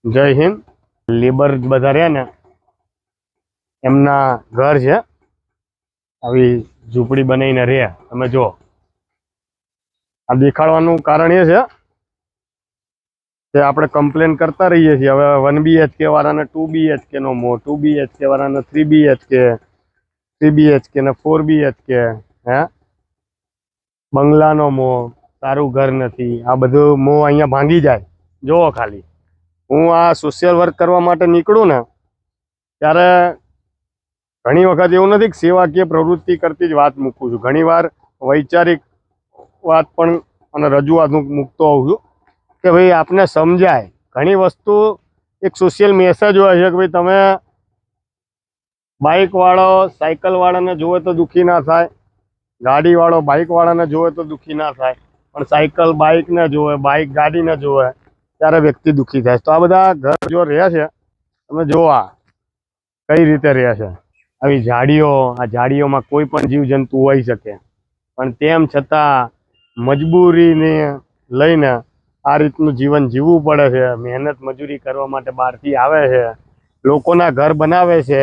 જય હિન્દ। લેબર બધા રહ્યા ને એમના ઘર છે, આવી ઝૂંપડી બનાવીને રહે। તમે જો આ દેખાડવાનું કારણ એ છે કે આપણે કમ્પ્લેન કરતા રહીએ છીએ। હવે 1 BHK વાળાને 2 BHK નો મોહ, 2 BHK વાળાને 3 BHK, 3 BHK ને 4 BHK, હે બંગલાનો મોહ, સારું ઘર નથી। આ બધું મોહ અહીંયા ભાંગી જાય। જોવો ખાલી હું આ સોશિયલ વર્ક કરવા માટે નીકળું ને ત્યારે ઘણી વખત એવું નથી કે સેવાકીય પ્રવૃત્તિ કરતી જ વાત મૂકું છું, ઘણીવાર વૈચારિક વાત પણ અને રજૂઆત મૂકતો હોઉં છું કે ભાઈ આપને સમજાય। ઘણી વસ્તુ એક સોશિયલ મેસેજ હોય છે કે ભાઈ તમે બાઇકવાળો સાયકલવાળાને જોવે તો દુઃખી ના થાય, ગાડીવાળો બાઇકવાળાને જોવે તો દુઃખી ના થાય, પણ સાયકલ બાઇકને જોવે, બાઇક ગાડીને જોવે ત્યારે વ્યક્તિ દુઃખી થાય। તો આ બધા ઘર જો રહ્યા છે તમે જોવા કઈ રીતે રહ્યા છે। આવી ઝાડીઓ, આ ઝાડીઓમાં કોઈ પણ જીવજંતુ હોઈ શકે, પણ તેમ છતાં મજબૂરીને લઈને આ રીતનું જીવન જીવવું પડે છે। મહેનત મજૂરી કરવા માટે બહારથી આવે છે, લોકોના ઘર બનાવે છે,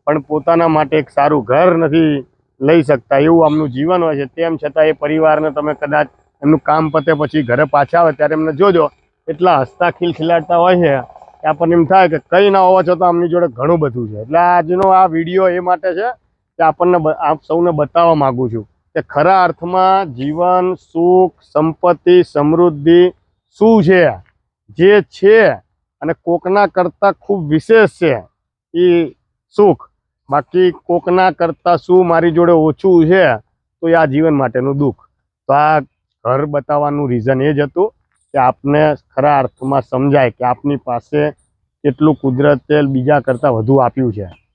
પણ પોતાના માટે એક સારું ઘર નથી લઈ શકતા, એવું આમનું જીવન હોય છે। તેમ છતાં એ પરિવારને તમે કદાચ એમનું કામ પતે પછી ઘરે પાછા આવે ત્યારે એમને જોજો એટલા હસતા ખિલખિલાડતા હોય છે કે આપણને એમ થાય કે કંઈ ના હોવા છતાં આમની જોડે ઘણું બધું છે। એટલે આજનો આ વિડીયો એ માટે છે કે આપણને આપ સૌને બતાવવા માગું છું કે ખરા અર્થમાં જીવન, સુખ, સંપત્તિ, સમૃદ્ધિ શું છે, જે છે અને કોકના કરતાં ખૂબ વિશેષ છે એ સુખ। બાકી કોકના કરતાં શું મારી જોડે ઓછું છે તો એ આ જીવન માટેનું દુઃખ। તો આ ઘર બતાવવાનું રીઝન એ જ હતું કે આપને ખરા અર્થમાં સમજાય કે આપની પાસે કેટલું કુદરતે બીજા કરતાં વધુ આપ્યું છે।